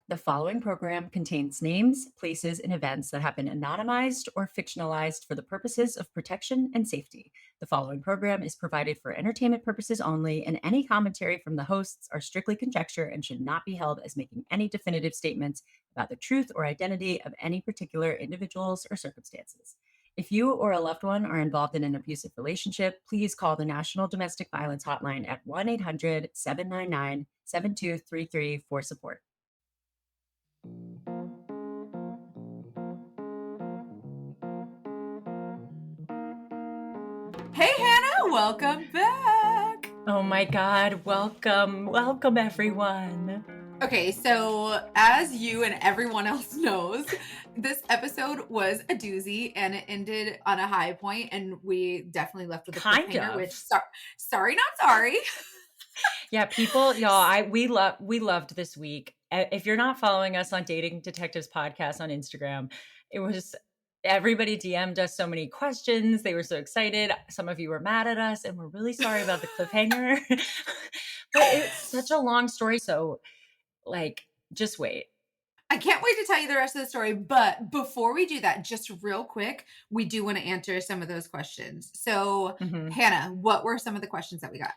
The following program contains names, places, and events that have been anonymized or fictionalized for the purposes of protection and safety. The following program is provided for entertainment purposes only, and any commentary from the hosts are strictly conjecture and should not be held as making any definitive statements about the truth or identity of any particular individuals or circumstances. If you or a loved one are involved in an abusive relationship, please call the National Domestic Violence Hotline at 1 800 799 7233 for support. Hey, Hannah, welcome back. Oh my God, welcome. Welcome, everyone. Okay, so as you and everyone else knows, this episode was a doozy and it ended on a high point, and we definitely left with a Kind cliffhanger, of. which sorry, not sorry. Yeah, people, y'all, we loved this week. If you're not following us on Dating Detectives podcast on Instagram, it was everybody DM'd us so many questions. They were so excited. Some of you were mad at us, and we're really sorry about the cliffhanger. But it's such a long story, so just wait. I can't wait to tell you the rest of the story, but before we do that, just real quick, we do want to answer some of those questions. So, Hannah, what were some of the questions that we got?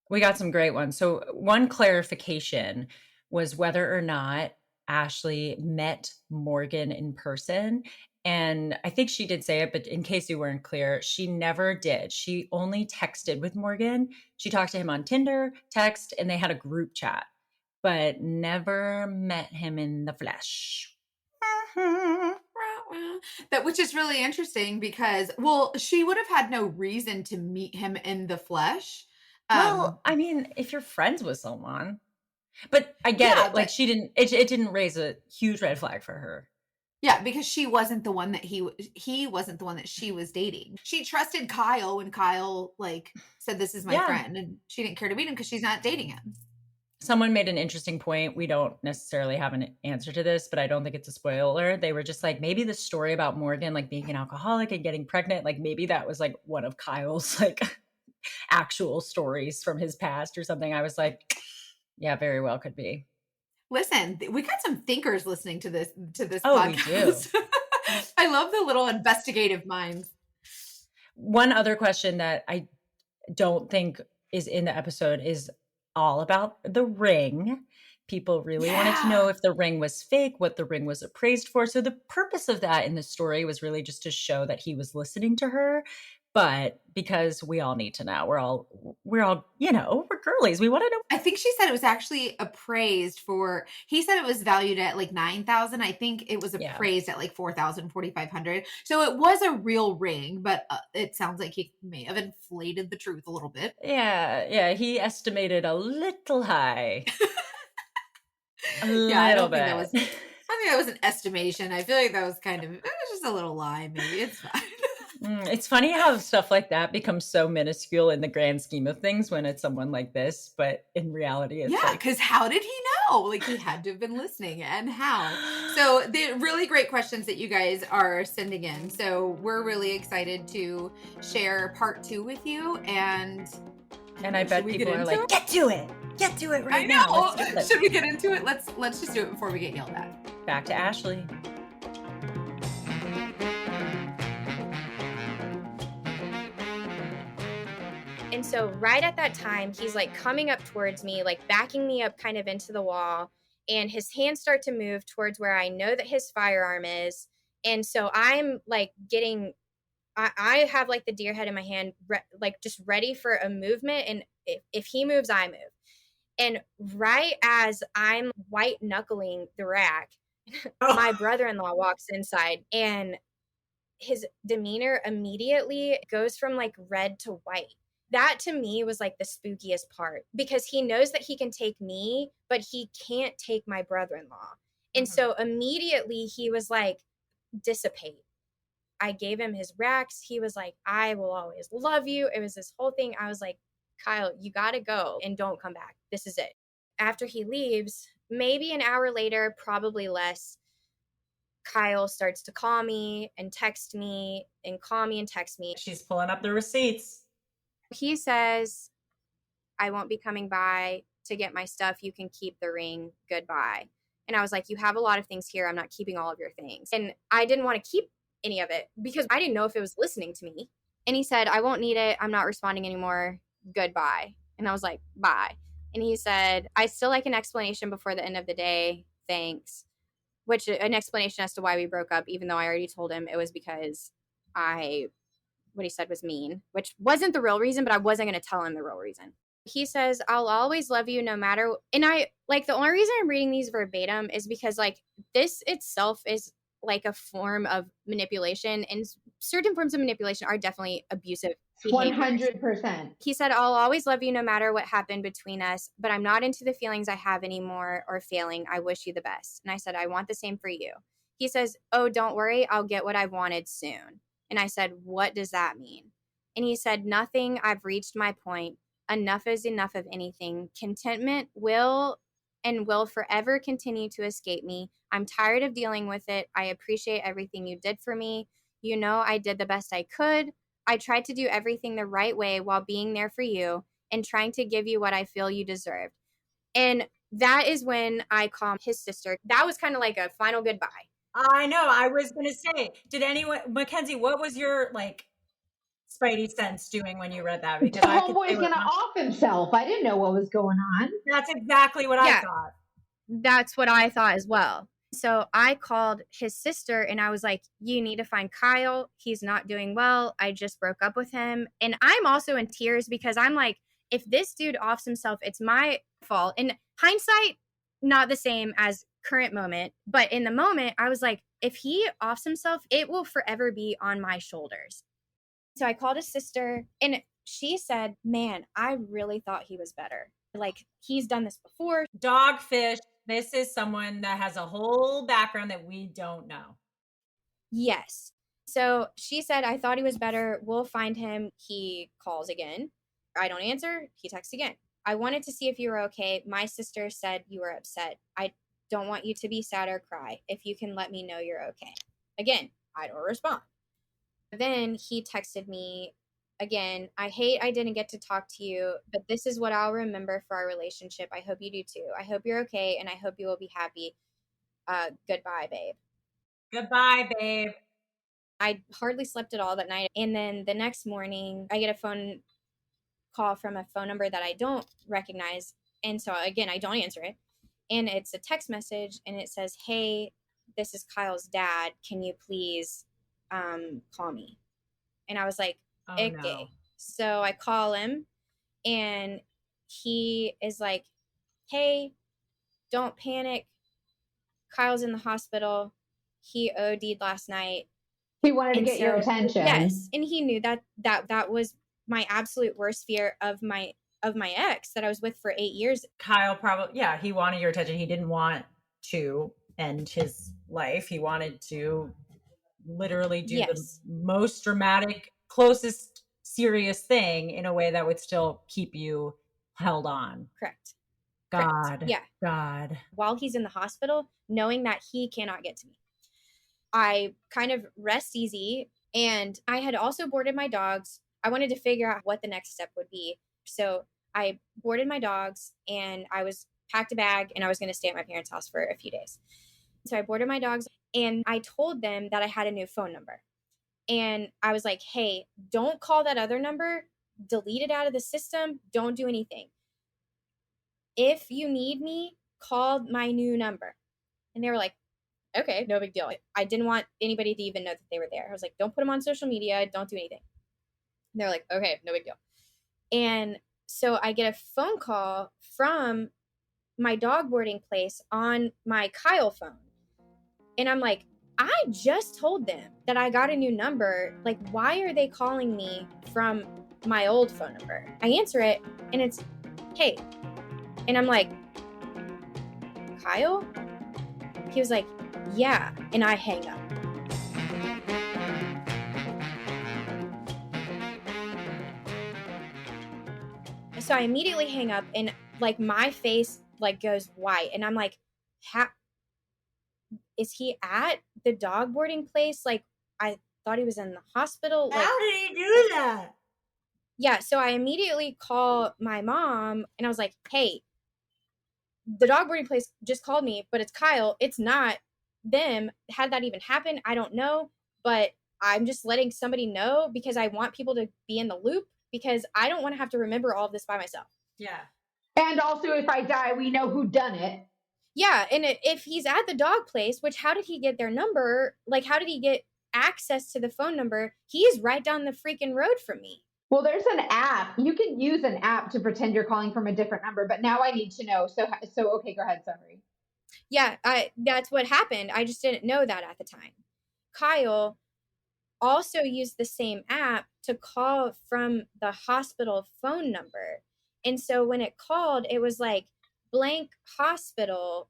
We got some great ones. So one clarification was whether or not Ashley met Morgan in person. And I think she did say it, but in case you weren't clear, she never did. She only texted with Morgan. She talked to him on Tinder, text, and they had a group chat, but never met him in the flesh. That, which is really interesting because, well, she would have had no reason to meet him in the flesh. Well, I mean, if you're friends with someone, but I get Yeah, it. Like she didn't, it didn't raise a huge red flag for her. Yeah, because she wasn't the one that he wasn't the one that she was dating. She trusted Kyle when Kyle said, "This is my friend," and she didn't care to meet him because she's not dating him. Someone made an interesting point. We don't necessarily have an answer to this, but I don't think it's a spoiler. They were just like, maybe the story about Morgan, like being an alcoholic and getting pregnant, like maybe that was like one of Kyle's like actual stories from his past or something. I was like, yeah, very well could be. Listen, we got some thinkers listening to this Oh, podcast. we do. I love the little investigative minds. One other question that I don't think is in the episode is all about the ring. People really wanted to know if the ring was fake, what the ring was appraised for. So the purpose of that in the story was really just to show that he was listening to her. But because we all need to know, we're all, we're girlies. We want to know. I think she said it was actually appraised for, he said it was valued at like 9,000. I think it was appraised at like 4,000, 4,500. So it was a real ring, but it sounds like he may have inflated the truth a little bit. Yeah. He estimated a little high. I don't think that was an estimation. I feel like that was it was just a little lie. Maybe it's fine. It's funny how stuff like that becomes so minuscule in the grand scheme of things when it's someone like this, but in reality, it's because how did he know? Like, he had to have been listening, and how? So the really great questions that you guys are sending in. So we're really excited to share part 2 with you, and I bet people are like, get to it right now. I know. Should we get into it? Let's just do it before we get yelled at. Back to Ashley. And so right at that time, he's like coming up towards me, like backing me up kind of into the wall. And his hands start to move towards where I know that his firearm is. And so I'm like I have like the deer head in my hand, like just ready for a movement. And if he moves, I move. And right as I'm white knuckling the rack, my brother-in-law walks inside, and his demeanor immediately goes from like red to white. That to me was like the spookiest part, because he knows that he can take me, but he can't take my brother-in-law. And so immediately he was like, dissipate. I gave him his racks. He was like, I will always love you. It was this whole thing. I was like, Kyle, you got to go and don't come back. This is it. After he leaves, maybe an hour later, probably less, Kyle starts to call me and text me and call me and text me. She's pulling up the receipts. He says, I won't be coming by to get my stuff. You can keep the ring. Goodbye. And I was like, you have a lot of things here. I'm not keeping all of your things. And I didn't want to keep any of it because I didn't know if it was listening to me. And he said, I won't need it. I'm not responding anymore. Goodbye. And I was like, bye. And he said, I still like an explanation before the end of the day. Thanks. Which an explanation as to why we broke up, even though I already told him it was because what he said was mean, which wasn't the real reason, but I wasn't going to tell him the real reason. He says, I'll always love you no matter. And I like the only reason I'm reading these verbatim is because like this itself is like a form of manipulation, and certain forms of manipulation are definitely abusive behaviors. 100%. He said, I'll always love you no matter what happened between us, but I'm not into the feelings I have anymore or failing. I wish you the best. And I said, I want the same for you. He says, oh, don't worry. I'll get what I've wanted soon. And I said, what does that mean? And he said, nothing. I've reached my point. Enough is enough of anything. Contentment will forever continue to escape me. I'm tired of dealing with it. I appreciate everything you did for me. You know, I did the best I could. I tried to do everything the right way while being there for you and trying to give you what I feel you deserved. And that is when I called his sister. That was kind of like a final goodbye. I know. I was going to say, did anyone, Mackenzie, what was your like spidey sense doing when you read that? Because I could Homeboy's gonna off himself. I didn't know what was going on. That's exactly what I thought. That's what I thought as well. So I called his sister and I was like, you need to find Kyle. He's not doing well. I just broke up with him. And I'm also in tears because I'm like, if this dude offs himself, it's my fault. In hindsight, not the same as current moment. But in the moment, I was like, if he offs himself, it will forever be on my shoulders. So I called his sister and she said, man, I really thought he was better. Like, he's done this before. Dogfish. This is someone that has a whole background that we don't know. Yes. So she said, I thought he was better. We'll find him. He calls again. I don't answer. He texts again. I wanted to see if you were okay. My sister said you were upset. I don't want you to be sad or cry. If you can let me know you're okay. Again, I don't respond. Then he texted me again. I hate I didn't get to talk to you, but this is what I'll remember for our relationship. I hope you do too. I hope you're okay, and I hope you will be happy. Goodbye, babe. Goodbye, babe. I hardly slept at all that night. And then the next morning, I get a phone call from a phone number that I don't recognize. And so again, I don't answer it. And it's a text message and it says, hey, this is Kyle's dad. Can you please call me? And I was like, okay. No. So I call him and he is like, hey, don't panic. Kyle's in the hospital. He OD'd last night. He wanted to get your attention. Yes. And he knew that was my absolute worst fear of my ex that I was with for 8 years. Kyle probably, he wanted your attention. He didn't want to end his life. He wanted to literally do the most dramatic, closest serious thing in a way that would still keep you held on. Correct. God. Correct. Yeah. God. While he's in the hospital, knowing that he cannot get to me. I kind of rest easy, and I had also boarded my dogs. I wanted to figure out what the next step would be. So I boarded my dogs and I was packed a bag and I was going to stay at my parents' house for a few days. So I boarded my dogs and I told them that I had a new phone number. And I was like, hey, don't call that other number. Delete it out of the system. Don't do anything. If you need me, call my new number. And they were like, okay, no big deal. I didn't want anybody to even know that they were there. I was like, don't put them on social media. Don't do anything. And they're like, okay, no big deal. And so I get a phone call from my dog boarding place on my Kyle phone. And I'm like, I just told them that I got a new number. Like, why are they calling me from my old phone number? I answer it and it's, hey. And I'm like, Kyle? He was like, yeah. And I hang up. So I immediately hang up and like my face like goes white. And I'm like, is he at the dog boarding place? Like, I thought he was in the hospital. Like, how did he do that? Yeah. So I immediately call my mom and I was like, hey, the dog boarding place just called me, but it's Kyle. It's not them. Had that even happened, I don't know. But I'm just letting somebody know because I want people to be in the loop because I don't want to have to remember all of this by myself. Yeah. And also, if I die, we know who done it. Yeah, and if he's at the dog place, which how did he get their number? Like, how did he get access to the phone number? He's right down the freaking road from me. Well, there's an app. You can use an app to pretend you're calling from a different number, but now I need to know. So okay, go ahead, sorry. Yeah, that's what happened. I just didn't know that at the time. Kyle also used the same app to call from the hospital phone number. And so when it called, it was like blank hospital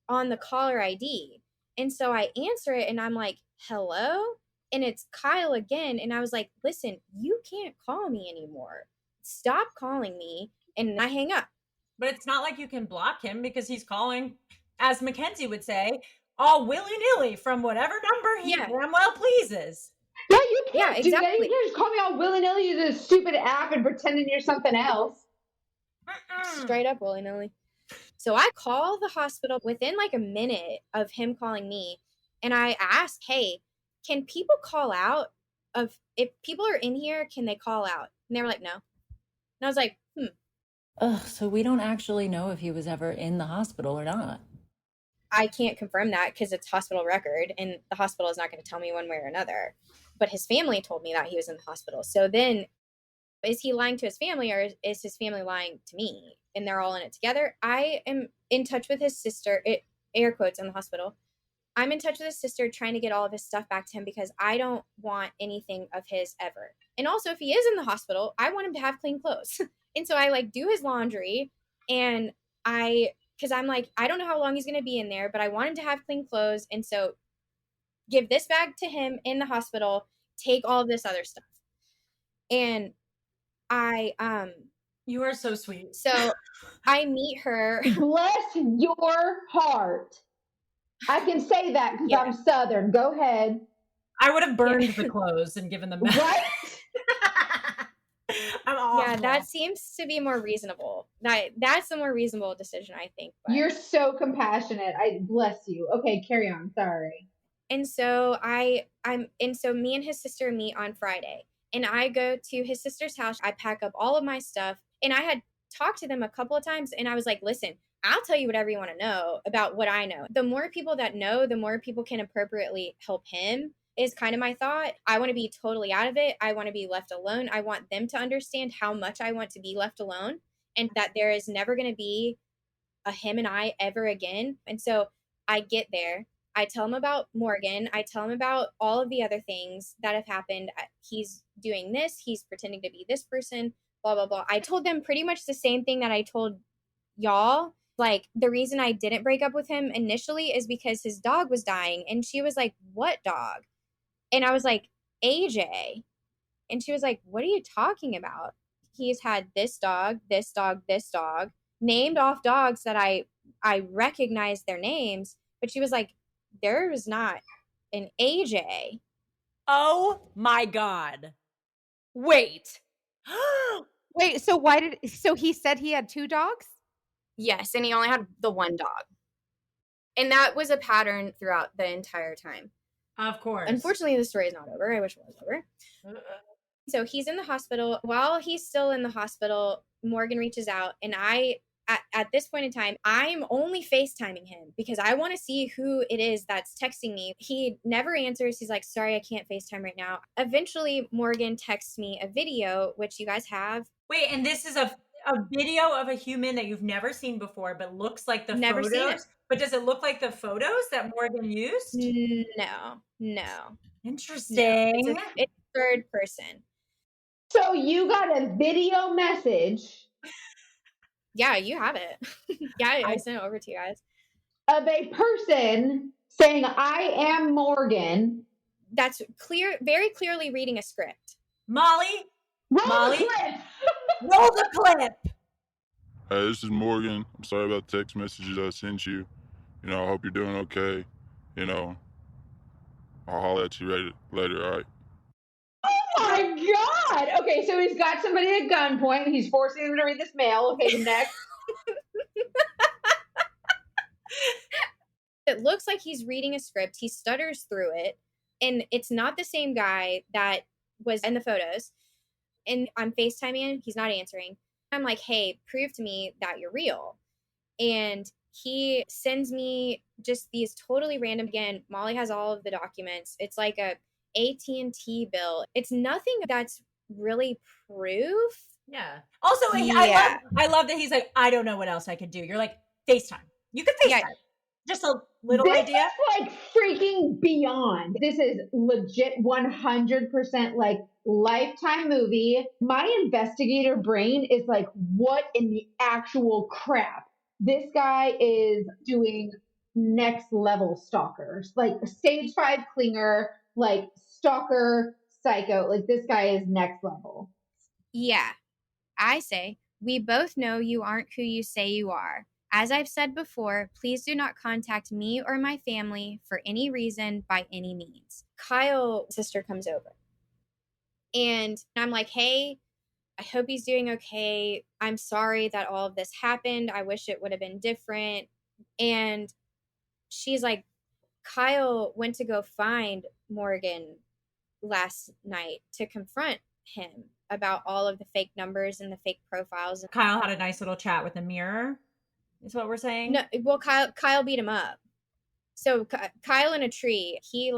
on the caller ID. And so I answer it and I'm like, hello? And it's Kyle again. And I was like, listen, you can't call me anymore. Stop calling me. And I hang up. But it's not like you can block him because he's calling, as Mackenzie would say, all willy-nilly from whatever number he damn well pleases. Yeah, you can't do exactly. that. You can't just call me all willy-nilly, use a stupid app and pretending you're something else. Straight up willy-nilly. So I call the hospital within like a minute of him calling me. And I ask, hey, can people call out if people are in here, can they call out? And they were like, no. And I was like, so we don't actually know if he was ever in the hospital or not. I can't confirm that because it's hospital record and the hospital is not going to tell me one way or another. But his family told me that he was in the hospital. So then is he lying to his family or is his family lying to me? And they're all in it together. I am in touch with his sister, air quotes, in the hospital. I'm in touch with his sister trying to get all of his stuff back to him because I don't want anything of his ever. And also, if he is in the hospital, I want him to have clean clothes. And so I like do his laundry and because I'm like, I don't know how long he's going to be in there, but I want him to have clean clothes. And so give this bag to him in the hospital, take all of this other stuff. And you are so sweet. So I meet her. Bless your heart. I can say that because I'm Southern. Go ahead. I would have burned the clothes and given them back. Right? I'm awful. Yeah, that seems to be more reasonable. That's a more reasonable decision, I think. But. You're so compassionate. I bless you. Okay, carry on. Sorry. And so so me and his sister meet on Friday. And I go to his sister's house. I pack up all of my stuff. And I had talked to them a couple of times. And I was like, listen, I'll tell you whatever you want to know about what I know. The more people that know, the more people can appropriately help him is kind of my thought. I want to be totally out of it. I want to be left alone. I want them to understand how much I want to be left alone and that there is never going to be a him and I ever again. And so I get there. I tell him about Morgan. I tell him about all of the other things that have happened. He's doing this. He's pretending to be this person, blah, blah, blah. I told them pretty much the same thing that I told y'all. Like, the reason I didn't break up with him initially is because his dog was dying. And she was like, what dog? And I was like, AJ. And she was like, what are you talking about? He's had this dog, this dog, this dog, named off dogs that I recognized their names. But she was like, there was not an AJ. Oh my God. Wait. Wait, so he said he had 2 dogs? Yes, and he only had the 1 dog. And that was a pattern throughout the entire time. Of course. Unfortunately, the story is not over. I wish it was over. So he's in the hospital. While he's still in the hospital, Morgan reaches out, and at this point in time, I'm only FaceTiming him because I want to see who it is that's texting me. He never answers. He's like, sorry, I can't FaceTime right now. Eventually, Morgan texts me a video, which you guys have. Wait, and this is a video of a human that you've never seen before, but looks like the never photos? Seen it. But does it look like the photos that Morgan used? No. Interesting. No, it's third person. So you got a video message. Yeah, you have it. Yeah, I sent it over to you guys. Of a person saying, I am Morgan. That's clear, very clearly reading a script. Molly? Roll the clip! Roll the clip! Hey, this is Morgan. I'm sorry about the text messages I sent you. I hope you're doing okay. I'll holler at you later, all right? Oh my God! Okay, so he's got somebody at gunpoint. He's forcing him to read this mail. Okay, next. It looks like he's reading a script. He stutters through it. And it's not the same guy that was in the photos. And I'm FaceTiming. He's not answering. I'm like, hey, prove to me that you're real. And he sends me just these totally random, again, Molly has all of the documents. It's like a AT&T bill. It's nothing that's really proof. Yeah. Also, Yeah. I love that he's like, I don't know what else I could do. You're like, FaceTime. You can FaceTime. Yeah. Just a little This idea. is like freaking beyond. This is legit 100% like Lifetime movie. My investigator brain is like, what in the actual crap? This guy is doing next level stalkers, like stage 5 clinger, like stalker psycho. Like this guy is next level. Yeah. I say, we both know you aren't who you say you are. As I've said before, please do not contact me or my family for any reason by any means. Kyle's sister comes over. And I'm like, hey, I hope he's doing okay. I'm sorry that all of this happened. I wish it would have been different. And she's like, Kyle went to go find Morgan last night to confront him about all of the fake numbers and the fake profiles. Kyle had a nice little chat with a mirror, is what we're saying. No, well, Kyle beat him up. So Kyle in a tree, he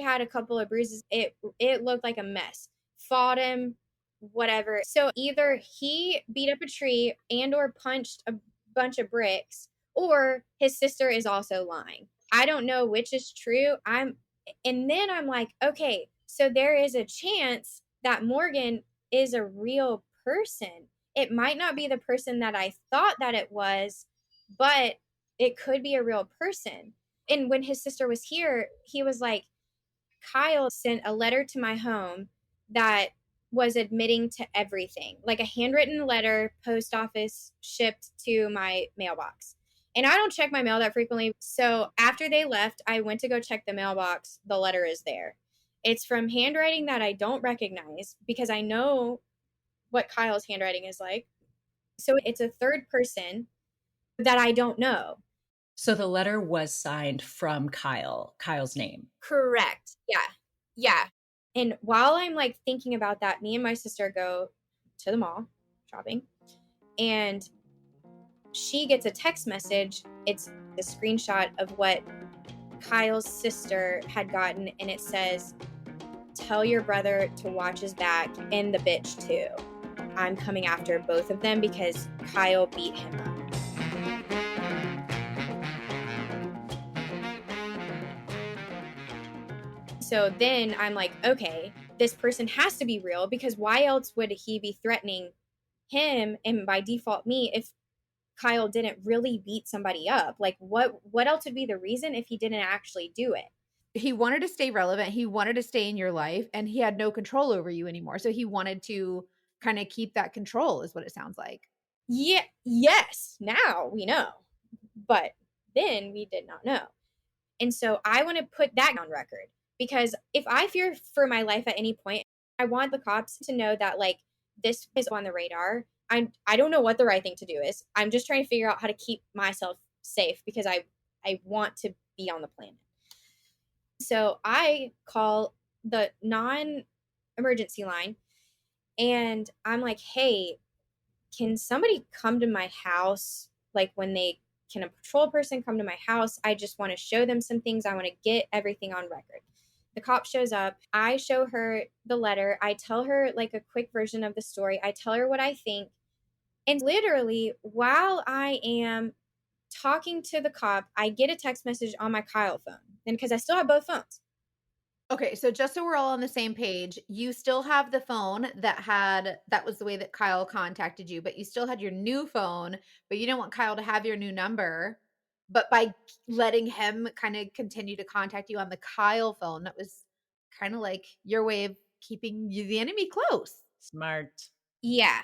had a couple of bruises. It looked like a mess. Fought him, whatever. So either he beat up a tree and or punched a bunch of bricks, or his sister is also lying. I don't know which is true. And then I'm like, okay, so there is a chance that Morgan is a real person. It might not be the person that I thought that it was, but it could be a real person. And when his sister was here, he was like, Kyle sent a letter to my home that was admitting to everything, like a handwritten letter, post office shipped to my mailbox. And I don't check my mail that frequently. So after they left, I went to go check the mailbox. The letter is there. It's from handwriting that I don't recognize because I know what Kyle's handwriting is like. So it's a third person that I don't know. So the letter was signed from Kyle's name. Correct. Yeah. And while I'm like thinking about that, me and my sister go to the mall shopping, and she gets a text message. It's a screenshot of what Kyle's sister had gotten, and it says, tell your brother to watch his back and the bitch too. I'm coming after both of them because Kyle beat him up. So then I'm like, okay, this person has to be real because why else would he be threatening him and by default me if Kyle didn't really beat somebody up? Like what else would be the reason if he didn't actually do it? He wanted to stay relevant. He wanted to stay in your life, and he had no control over you anymore. So he wanted to kind of keep that control is what it sounds like. Yeah. Yes. Now we know, but then we did not know. And so I want to put that on record because if I fear for my life at any point, I want the cops to know that like this is on the radar. I don't know what the right thing to do is. I'm just trying to figure out how to keep myself safe because I want to be on the planet. So I call the non-emergency line and I'm like, hey, can somebody come to my house? Like can a patrol person come to my house? I just want to show them some things. I want to get everything on record. The cop shows up. I show her the letter. I tell her like a quick version of the story. I tell her what I think. And literally while I am talking to the cop, I get a text message on my Kyle phone. And because I still have both phones. Okay, so just so we're all on the same page, you still have the phone that was the way that Kyle contacted you, but you still had your new phone, but you didn't want Kyle to have your new number. But by letting him kind of continue to contact you on the Kyle phone, that was kind of like your way of keeping the enemy close. Smart. Yeah,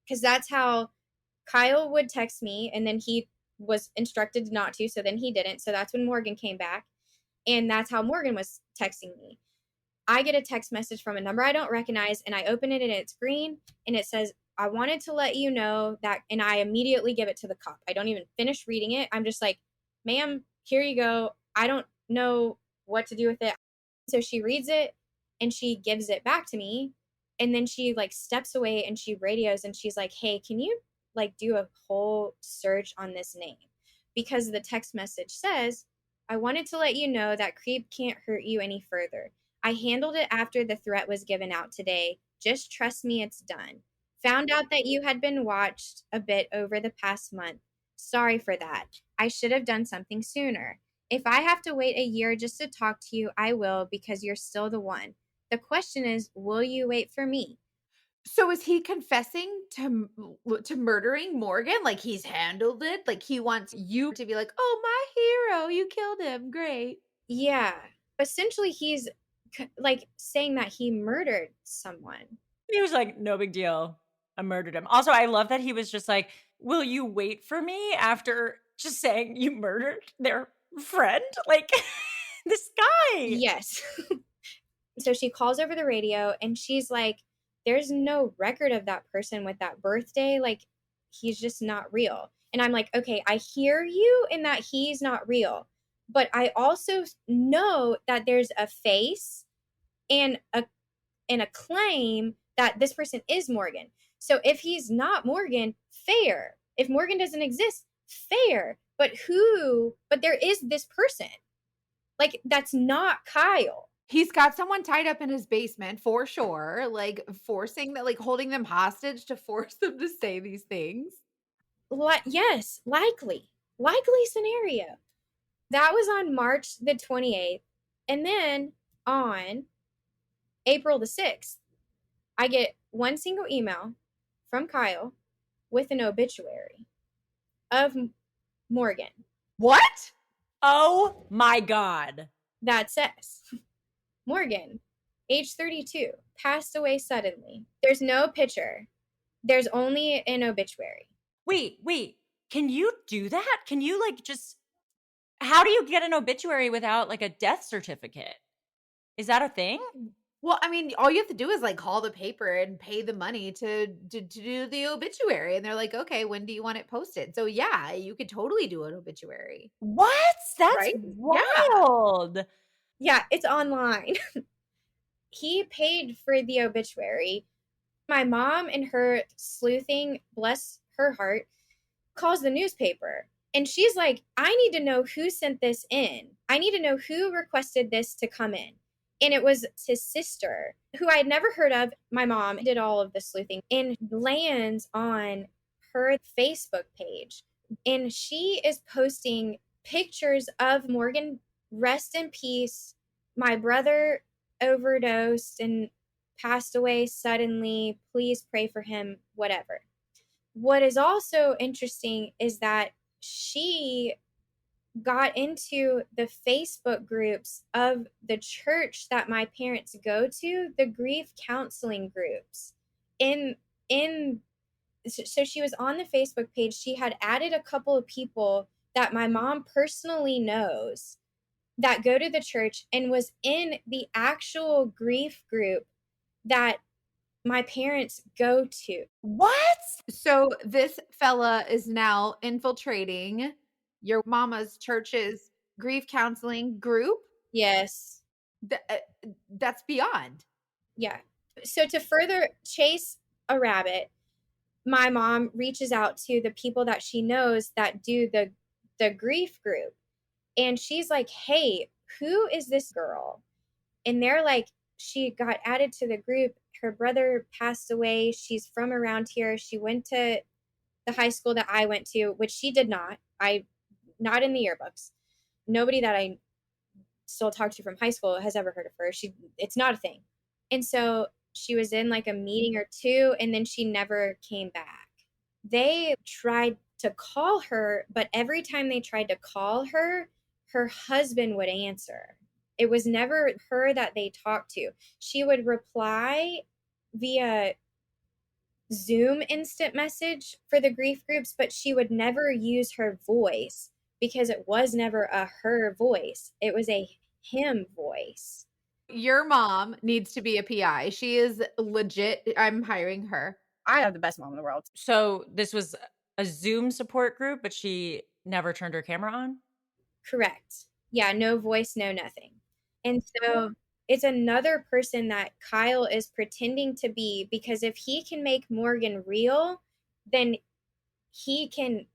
because that's how Kyle would text me, and then he was instructed not to, so then he didn't. So that's when Morgan came back. And that's how Morgan was texting me. I get a text message from a number I don't recognize, and I open it and it's green, and it says, I wanted to let you know that, and I immediately give it to the cop. I don't even finish reading it. I'm just like, ma'am, Here you go. I don't know what to do with it. So she reads it and she gives it back to me. And then she like steps away and she radios and she's like, hey, can you like do a whole search on this name? Because the text message says, I wanted to let you know that creep can't hurt you any further. I handled it after the threat was given out today. Just trust me, it's done. Found out that you had been watched a bit over the past month. Sorry for that. I should have done something sooner. If I have to wait a year just to talk to you, I will, because you're still the one. The question is, will you wait for me? So is he confessing to murdering Morgan? Like he's handled it? Like he wants you to be like, "Oh, my hero, you killed him. Great." Yeah. Essentially, he's like saying that he murdered someone. He was like, no big deal. I murdered him. Also, I love that he was just like, will you wait for me after just saying you murdered their friend? Like, this guy. Yes. So she calls over the radio and she's like, there's no record of that person with that birthday. Like, he's just not real. And I'm like, okay, I hear you in that he's not real. But I also know that there's a face and a claim that this person is Morgan. So if he's not Morgan, fair. If Morgan doesn't exist, fair. But there is this person. Like, that's not Kyle. He's got someone tied up in his basement for sure, like forcing that, like holding them hostage to force them to say these things. Yes, likely scenario. That was on March the 28th. And then on April the 6th, I get one single email from Kyle with an obituary of Morgan. What? Oh my God. That says, Morgan, age 32, passed away suddenly. There's no picture. There's only an obituary. Wait. Can you do that? Can you like just, how do you get an obituary without like a death certificate? Is that a thing? Well, I mean, all you have to do is like call the paper and pay the money to do the obituary. And they're like, okay, when do you want it posted? So yeah, you could totally do an obituary. What? That's Right? wild. Yeah, it's online. He paid for the obituary. My mom, in her sleuthing, bless her heart, calls the newspaper. And she's like, I need to know who sent this in. I need to know who requested this to come in. And it was his sister, who I had never heard of. My mom did all of the sleuthing and lands on her Facebook page. And she is posting pictures of Morgan. Rest in peace. My brother overdosed and passed away suddenly. Please pray for him, whatever. What is also interesting is that she got into the Facebook groups of the church that my parents go to, the grief counseling groups. So she was on the Facebook page. She had added a couple of people that my mom personally knows that go to the church, and was in the actual grief group that my parents go to. What? So this fella is now infiltrating your mama's church's grief counseling group? Yes. That's beyond. Yeah. So to further chase a rabbit, my mom reaches out to the people that she knows that do the grief group. And she's like, hey, who is this girl? And they're like, she got added to the group. Her brother passed away. She's from around here. She went to the high school that I went to, which she did not. Not in the yearbooks. Nobody that I still talk to from high school has ever heard of her. It's not a thing. And so she was in like a meeting or two, and then she never came back. They tried to call her, but every time they tried to call her, her husband would answer. It was never her that they talked to. She would reply via Zoom instant message for the grief groups, but she would never use her voice because it was never a her voice. It was a him voice. Your mom needs to be a PI. She is legit. I'm hiring her. I have the best mom in the world. So this was a Zoom support group, but she never turned her camera on? Correct. Yeah, no voice, no nothing. And so it's another person that Kyle is pretending to be, because if he can make Morgan real, then he can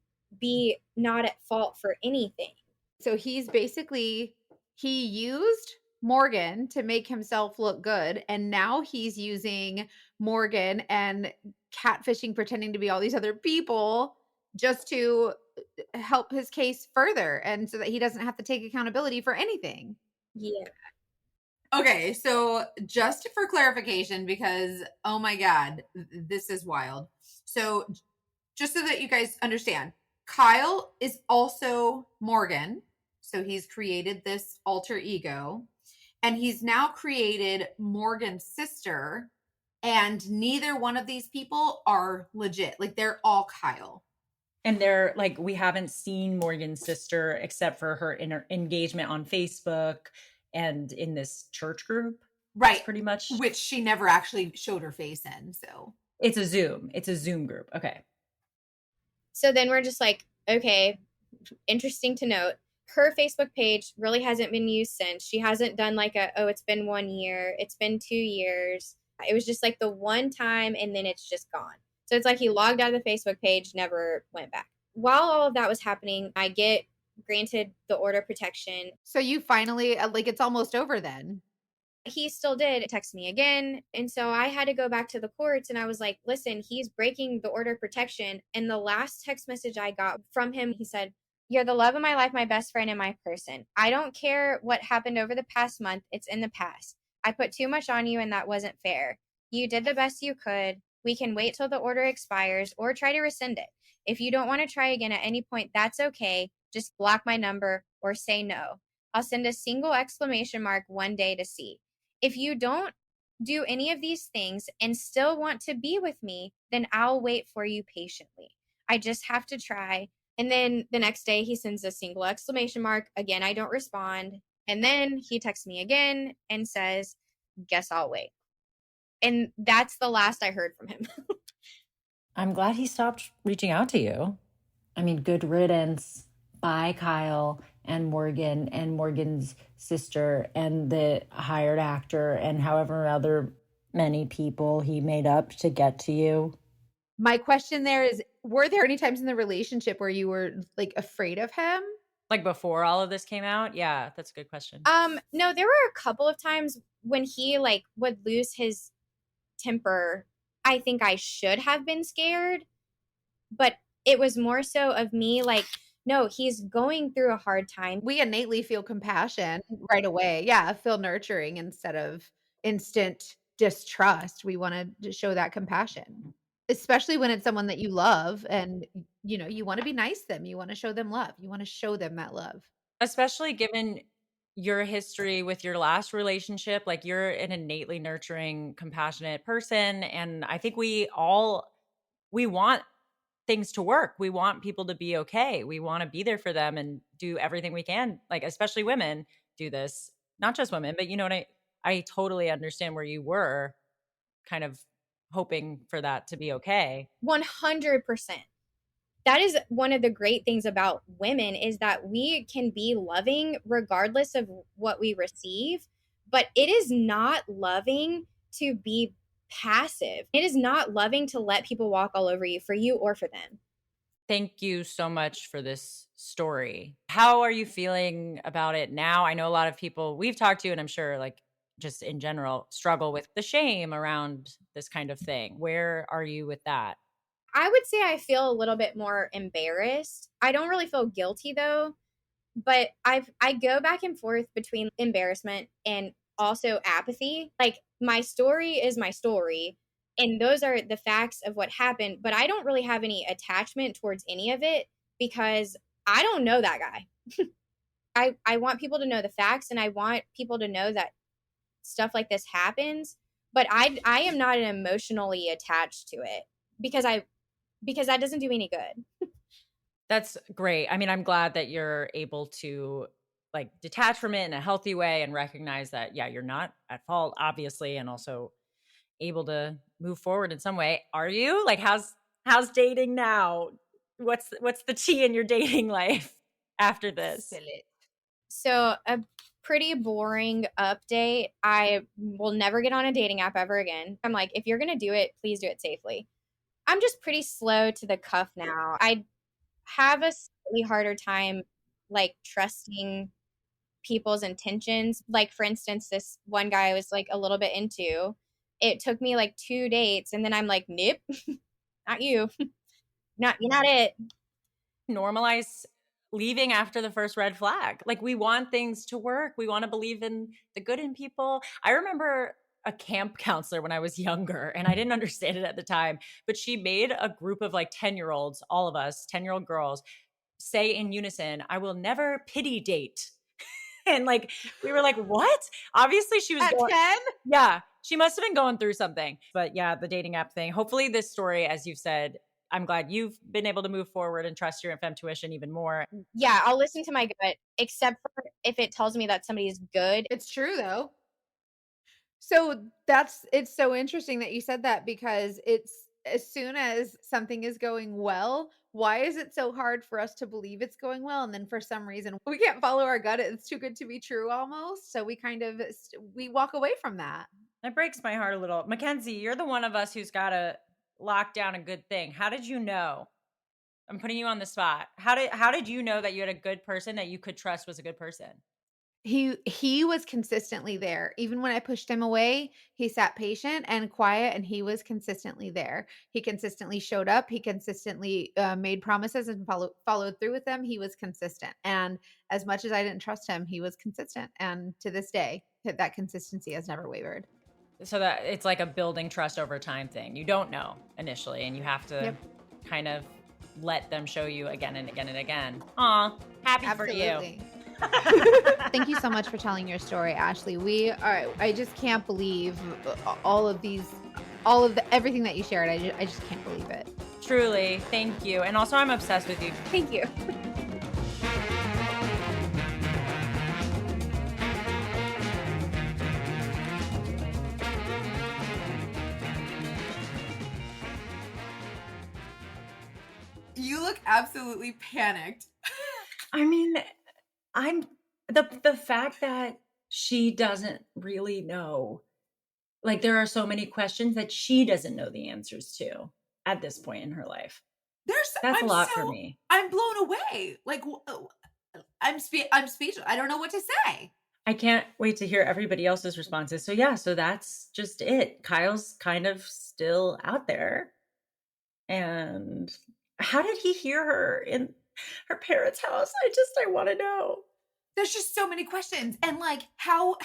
be not at fault for anything. So he's basically, he used Morgan to make himself look good, and now he's using Morgan and catfishing, pretending to be all these other people just to help his case further, and so that he doesn't have to take accountability for anything. Yeah. Okay, so just for clarification, because oh my God, this is wild. So just so that you guys understand, Kyle is also Morgan. So he's created this alter ego, and he's now created Morgan's sister, and neither one of these people are legit. Like, they're all Kyle. And they're like, we haven't seen Morgan's sister except for her engagement on Facebook and in this church group. Right. That's pretty much. Which she never actually showed her face in. So it's a Zoom group. Okay. So then we're just like, okay, interesting to note. Her Facebook page really hasn't been used since. She hasn't done like it's been 1 year, it's been 2 years. It was just like the one time, and then it's just gone. So it's like he logged out of the Facebook page, never went back. While all of that was happening, I get granted the order of protection. So you finally, like, it's almost over then. He still did text me again. And so I had to go back to the courts, and I was like, listen, he's breaking the order of protection. And the last text message I got from him, he said, "You're the love of my life, my best friend, and my person. I don't care what happened over the past month. It's in the past. I put too much on you, and that wasn't fair. You did the best you could. We can wait till the order expires or try to rescind it. If you don't want to try again at any point, that's okay. Just block my number or say no. I'll send a single exclamation mark one day to see. If you don't do any of these things and still want to be with me, then I'll wait for you patiently. I just have to try." And then the next day he sends a single exclamation mark. Again, I don't respond. And then he texts me again and says, "Guess I'll wait." And that's the last I heard from him. I'm glad he stopped reaching out to you. I mean, good riddance. Bye, Kyle and Morgan and Morgan's sister and the hired actor and however other many people he made up to get to you. My question there is, were there any times in the relationship where you were like afraid of him? Like before all of this came out? Yeah, that's a good question. No, there were a couple of times when he like would lose his temper. I think I should have been scared, but it was more so of me like, no, he's going through a hard time. We innately feel compassion right away. Yeah, feel nurturing instead of instant distrust. We want to show that compassion, especially when it's someone that you love and you want to be nice to them. You want to show them love. You want to show them that love. Especially given your history with your last relationship, like you're an innately nurturing, compassionate person. And I think we want things to work. We want people to be okay. We want to be there for them and do everything we can. Like, especially women do this, not just women, but you know what I totally understand where you were kind of hoping for that to be okay. 100%. That is one of the great things about women, is that we can be loving regardless of what we receive, but it is not loving to be passive. It is not loving to let people walk all over you, for you or for them. Thank you so much for this story. How are you feeling about it now? I know a lot of people we've talked to, and I'm sure like just in general, struggle with the shame around this kind of thing. Where are you with that? I would say I feel a little bit more embarrassed. I don't really feel guilty though, but I go back and forth between embarrassment and also apathy. Like, my story is my story, and those are the facts of what happened, but I don't really have any attachment towards any of it because I don't know that guy. I want people to know the facts, and I want people to know that stuff like this happens, but I am not emotionally attached to it because that doesn't do me any good. That's great. I mean, I'm glad that you're able to like detach from it in a healthy way and recognize that, yeah, you're not at fault, obviously, and also able to move forward in some way. Are you? Like, how's dating now? What's the tea in your dating life after this? Spill it. So a pretty boring update. I will never get on a dating app ever again. I'm like, if you're going to do it, please do it safely. I'm just pretty slow to the cuff now. I have a slightly harder time like trusting people's intentions. Like for instance, this one guy I was like a little bit into. It took me like 2 dates and then I'm like, nope, not you. You're not it. Normalize leaving after the first red flag. Like we want things to work. We want to believe in the good in people. I remember a camp counselor when I was younger and I didn't understand it at the time, but she made a group of like 10-year-olds, all of us, 10-year-old girls, say in unison, I will never pity date. And like we were like, what? Obviously she was At 10? Yeah, she must have been going through something. But yeah, the dating app thing. Hopefully this story, as you've said, I'm glad you've been able to move forward and trust your intuition even more. Yeah, I'll listen to my gut, except for if it tells me that somebody's good. It's true though. So it's so interesting that you said that because it's as soon as something is going well, why is it so hard for us to believe it's going well? And then for some reason we can't follow our gut. It's too good to be true almost. So we kind of we walk away from that. That breaks my heart a little. Mackenzie, you're the one of us who's got to lock down a good thing. How did you know? I'm putting you on the spot. How did you know that you had a good person that you could trust was a good person? He was consistently there. Even when I pushed him away, he sat patient and quiet and he was consistently there. He consistently showed up. He consistently made promises and followed through with them. He was consistent. And as much as I didn't trust him, he was consistent. And to this day, that consistency has never wavered. So that it's like a building trust over time thing. You don't know initially and you have to kind of let them show you again and again and again. Aw, happy Absolutely. for you. Thank you so much for telling your story, Ashley. I just can't believe everything that you shared. I just can't believe it. Truly, thank you. And also I'm obsessed with you. Thank you. You look absolutely panicked. I mean, I'm the fact that she doesn't really know. Like there are so many questions that she doesn't know the answers to at this point in her life. That's a lot for me. I'm blown away. Like I'm speechless. I don't know what to say. I can't wait to hear everybody else's responses. So yeah, so that's just it. Kyle's kind of still out there. And how did he hear her in her parents' house? I want to know. There's just so many questions. And like how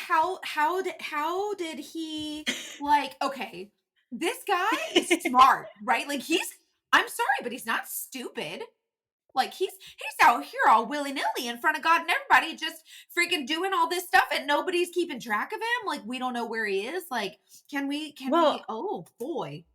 did he like, okay, this guy is smart, right? Like I'm sorry, but he's not stupid. Like he's out here all willy-nilly in front of God and everybody just freaking doing all this stuff and nobody's keeping track of him. Like we don't know where he is. Like can we oh boy.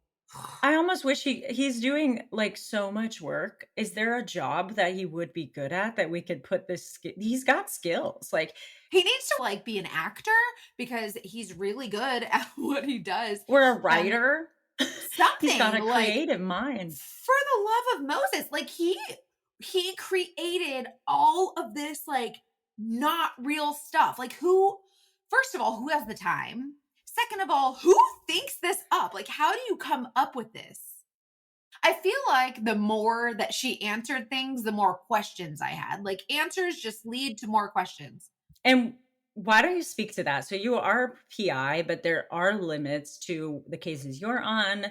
I almost wish he's doing like so much work. Is there a job that he would be good at that we could put this? He's got skills. Like he needs to like be an actor because he's really good at what he does. Or a writer. Something. He's got a creative mind. For the love of Moses, like he created all of this like not real stuff. Like first of all, who has the time? Second of all, who thinks this up? Like, how do you come up with this? I feel like the more that she answered things, the more questions I had. Like, answers just lead to more questions. And why don't you speak to that? So you are PI, but there are limits to the cases you're on.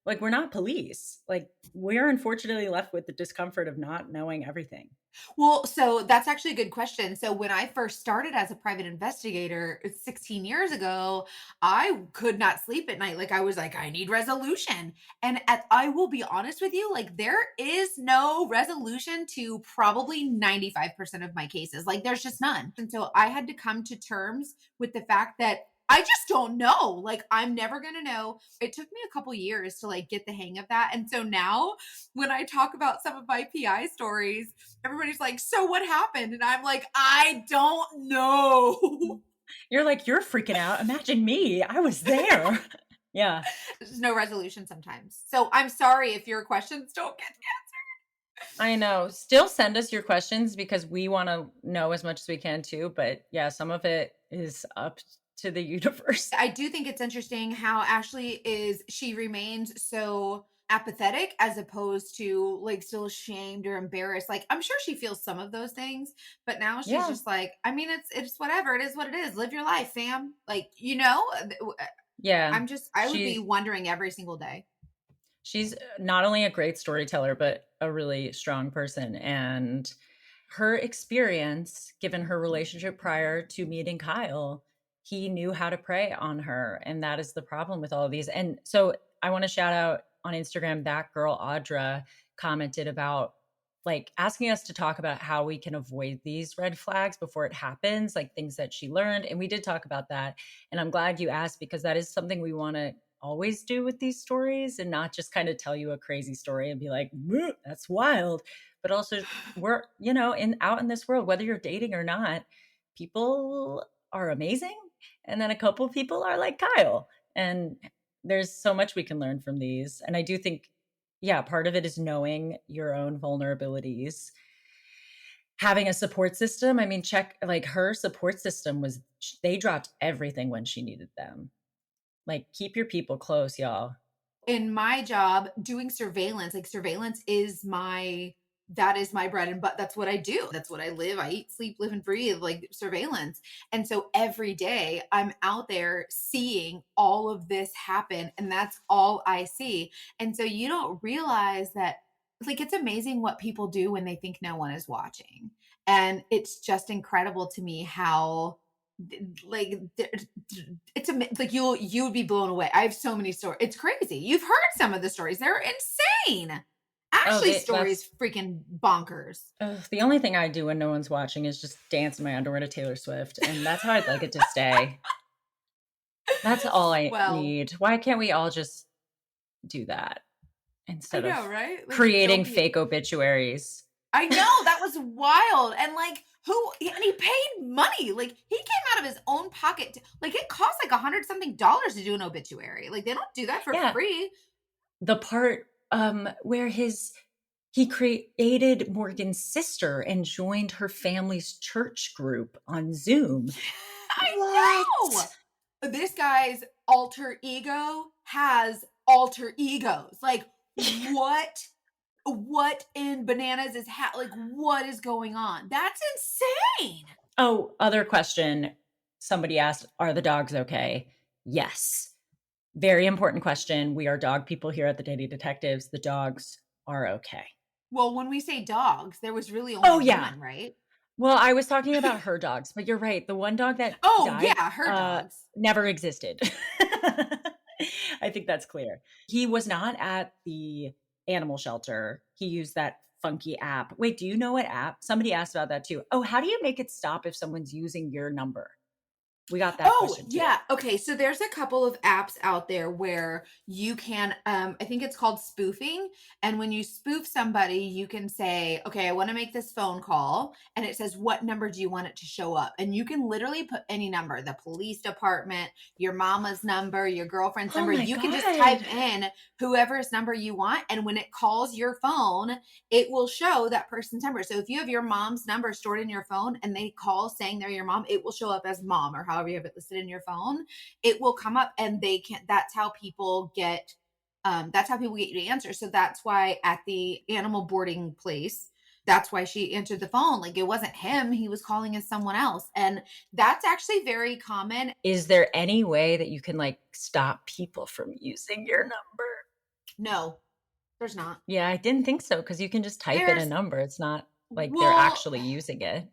Like, we're not police. Like, we're unfortunately left with the discomfort of not knowing everything. Well, so that's actually a good question. So when I first started as a private investigator 16 years ago, I could not sleep at night. Like I was like, I need resolution. And I will be honest with you, like there is no resolution to probably 95% of my cases. Like there's just none. And so I had to come to terms with the fact that I just don't know. Like I'm never going to know. It took me a couple years to like get the hang of that. And so now when I talk about some of my PI stories, everybody's like, so what happened? And I'm like, I don't know. You're like, you're freaking out. Imagine me. I was there. Yeah. There's no resolution sometimes. So I'm sorry if your questions don't get answered. I know. Still send us your questions because we want to know as much as we can too. But yeah, some of it is up to the universe. I do think it's interesting how she remains so apathetic as opposed to like still ashamed or embarrassed. Like I'm sure she feels some of those things, but now she's Yeah. just like, I mean, it's whatever. It is what it is. Live your life, fam. Like, Yeah. I would be wondering every single day. She's not only a great storyteller, but a really strong person. And her experience, given her relationship prior to meeting Kyle, he knew how to prey on her. And that is the problem with all of these. And so I want to shout out on Instagram, that girl, Audra, commented about like asking us to talk about how we can avoid these red flags before it happens, like things that she learned. And we did talk about that. And I'm glad you asked because that is something we want to always do with these stories and not just kind of tell you a crazy story and be like, that's wild. But also we're, out in this world, whether you're dating or not, people are amazing. And then a couple of people are like Kyle. And there's so much we can learn from these. And I do think, yeah, part of it is knowing your own vulnerabilities. Having a support system. I mean, like her support system they dropped everything when she needed them. Like, keep your people close, y'all. In my job, doing surveillance, that is my bread and butter. That's what I do. That's what I live. I eat, sleep, live, and breathe, like surveillance. And so every day I'm out there seeing all of this happen, and that's all I see. And so you don't realize that, like, it's amazing what people do when they think no one is watching. And it's just incredible to me how like it's like you would be blown away. I have so many stories. It's crazy. You've heard some of the stories. They're insane. Ashley's story is freaking bonkers. The only thing I do when no one's watching is just dance in my underwear to Taylor Swift, and that's how I'd like it to stay. That's all I need. Why can't we all just do that instead of right? Like, creating fake obituaries? I know, that was wild. And like, and he paid money. Like, he came out of his own pocket. Like, it costs like $100-something to do an obituary. Like, they don't do that for free. The part where he created Morgan's sister and joined her family's church group on Zoom. I know. This guy's alter ego has alter egos. Like, what in bananas is like, what is going on? That's insane. Oh, other question. Somebody asked, are the dogs okay? Yes. Very important question. We are dog people here at the Daily Detectives. The dogs are okay. Well, when we say dogs, there was really only one, right? Well, I was talking about her dogs, but you're right. The one dog that died, her dogs never existed. I think that's clear. He was not at the animal shelter. He used that funky app. Wait, do you know what app? Somebody asked about that too. Oh, how do you make it stop if someone's using your number? We got that question too. Yeah. Okay. So there's a couple of apps out there where you can, I think it's called spoofing. And when you spoof somebody, you can say, okay, I want to make this phone call. And it says, what number do you want it to show up? And you can literally put any number, the police department, your mama's number, your girlfriend's number. You can just type in whoever's number you want. And when it calls your phone, it will show that person's number. So if you have your mom's number stored in your phone and they call saying they're your mom, it will show up as mom or however you have it listed in your phone. It will come up and that's how people get you to answer. So that's why at the animal boarding place, that's why she answered the phone. Like, it wasn't him. He was calling as someone else. And that's actually very common. Is there any way that you can like stop people from using your number? No, there's not. Yeah, I didn't think so. Cause you can just type in a number. It's not like they're actually using it.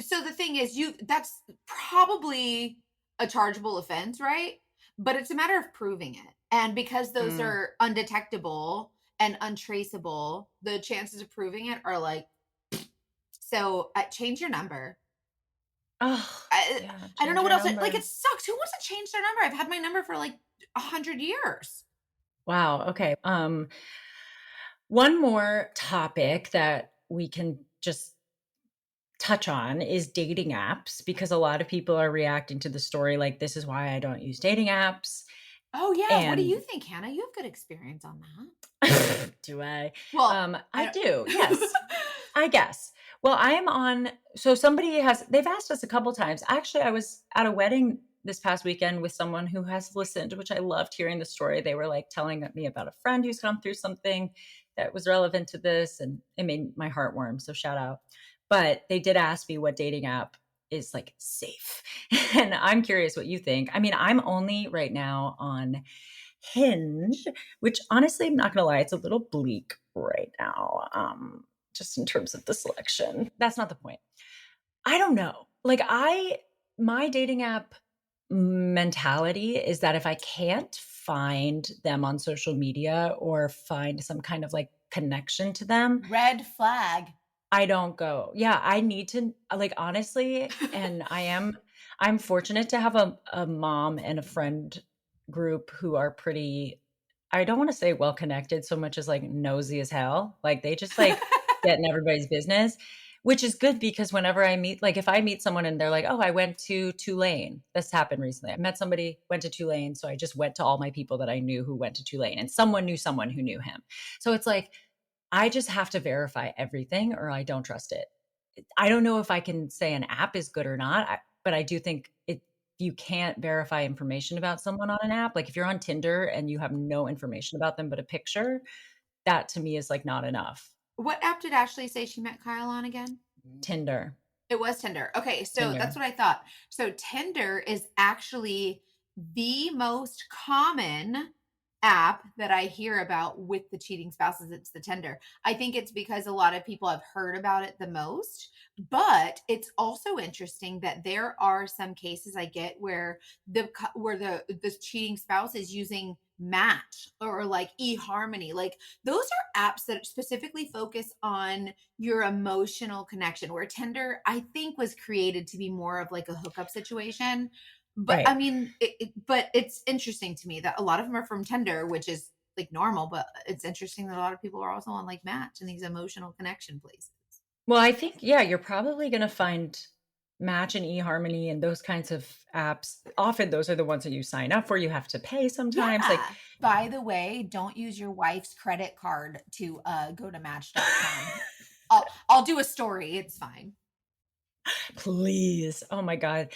So the thing is, that's probably a chargeable offense, right? But it's a matter of proving it. And because those are undetectable and untraceable, the chances of proving it are like, so change your number. Oh, I don't know what else. Like, it sucks. Who wants to change their number? I've had my number for like 100 years. Wow. Okay. One more topic that we can just touch on is dating apps, because a lot of people are reacting to the story like, this is why I don't use dating apps. Oh yeah. What do you And think, Hannah? You have good experience on that. do I? Well, I do. Yes, I guess. Well, I am on. So they've asked us a couple times. Actually, I was at a wedding this past weekend with someone who has listened, which I loved hearing the story. They were like telling me about a friend who's gone through something that was relevant to this, and it made my heart warm. So shout out. But they did ask me what dating app is like safe. And I'm curious what you think. I mean, I'm only right now on Hinge, which honestly, I'm not gonna lie, it's a little bleak right now. Just in terms of the selection. That's not the point. I don't know. Like my dating app mentality is that if I can't find them on social media or find some kind of like connection to them, red flag. I don't go. Yeah, I need to like honestly, and I'm fortunate to have a mom and a friend group who are pretty, I don't want to say well connected so much as like nosy as hell. Like they just like get in everybody's business, which is good because whenever I meet, like if I meet someone and they're like, "Oh, I went to Tulane." This happened recently. I met somebody, went to Tulane, so I just went to all my people that I knew who went to Tulane, and someone knew someone who knew him. So it's like I just have to verify everything or I don't trust it. I don't know if I can say an app is good or not, but I do think you can't verify information about someone on an app. Like if you're on Tinder and you have no information about them but a picture, that to me is like not enough. What app did Ashley say she met Kyle on again? Tinder. It was Tinder. Okay, so Tinder. that's what I thought. So Tinder is actually the most common app that I hear about with the cheating spouses. It's the Tinder. I think it's because a lot of people have heard about it the most, but it's also interesting that there are some cases I get where the cheating spouse is using Match or like eHarmony. Like those are apps that specifically focus on your emotional connection, where Tinder I think was created to be more of like a hookup situation. But Right. I mean, but it's interesting to me that a lot of them are from Tinder, which is like normal, but it's interesting that a lot of people are also on like Match and these emotional connection places. Well, I think, yeah, you're probably going to find Match and eHarmony and those kinds of apps. Often those are the ones that you sign up for. You have to pay sometimes. Yeah. Like, by the way, don't use your wife's credit card to go to match.com. I'll do a story. It's fine. please. Oh my God.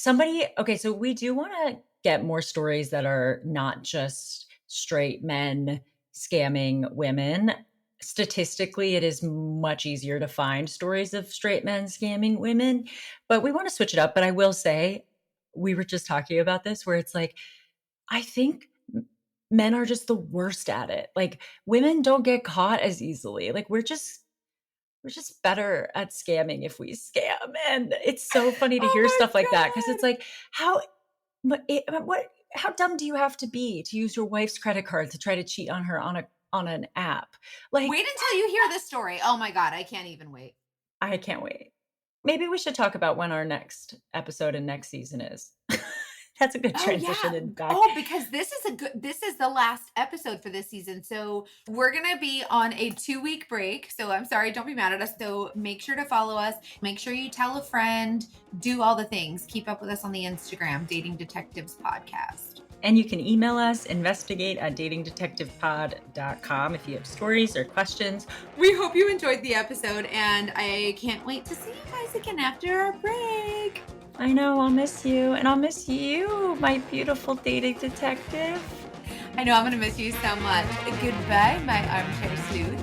Okay, so we do want to get more stories that are not just straight men scamming women. Statistically, it is much easier to find stories of straight men scamming women, but we want to switch it up. But I will say, we were just talking about this where it's like, I think men are just the worst at it. Like women don't get caught as easily. Like we're just better at scamming if we scam. And it's so funny to hear stuff like that because it's like, how dumb do you have to be to use your wife's credit card to try to cheat on her on an app? Like, wait until you hear this story. Oh my God, I can't even wait. I can't wait. Maybe we should talk about when our next episode and next season is. That's a good transition. And back. Oh, because this is the last episode for this season. So we're going to be on a 2-week break. So I'm sorry, don't be mad at us. So make sure to follow us. Make sure you tell a friend, do all the things. Keep up with us on the Instagram, Dating Detectives Podcast. And you can email us, investigate@datingdetectivepod.com if you have stories or questions. We hope you enjoyed the episode, and I can't wait to see you guys again after our break. I know, I'll miss you, and I'll miss you, my beautiful dating detective. I know I'm going to miss you so much. Goodbye, my armchair sleuth.